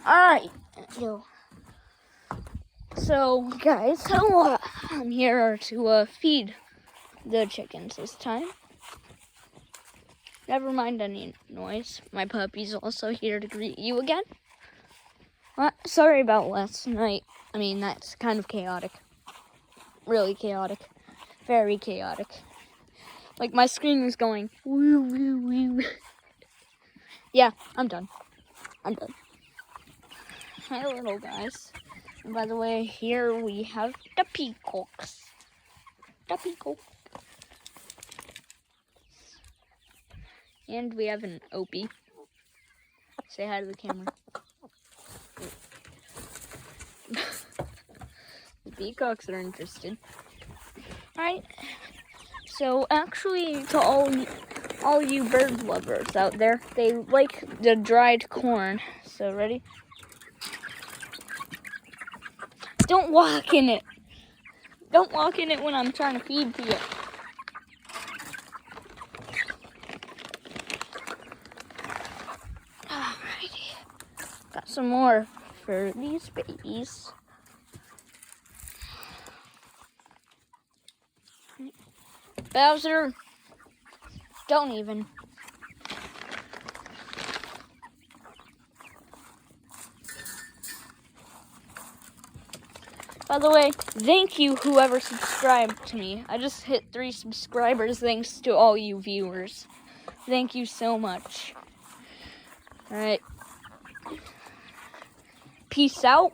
Alright. So, guys, I'm here to feed the chickens this time. Never mind any noise. My puppy's also here to greet you again. Sorry about last night. I mean, that's kind of chaotic. Really chaotic. Very chaotic. Like, my screen was going, woo, woo, woo. Yeah, I'm done. Hi, little guys. And by the way, here we have the peacocks. And we have an Opie. Say hi to the camera. The peacocks are interested. Alright. So actually, to all you bird lovers out there, they like the dried corn. So ready? Don't walk in it. Don't walk in it when I'm trying to feed to you. Alrighty. Got some more for these babies. Bowser, don't even. By the way, thank you whoever subscribed to me. I just hit 3 subscribers thanks to all you viewers. Thank you so much. Alright. Peace out.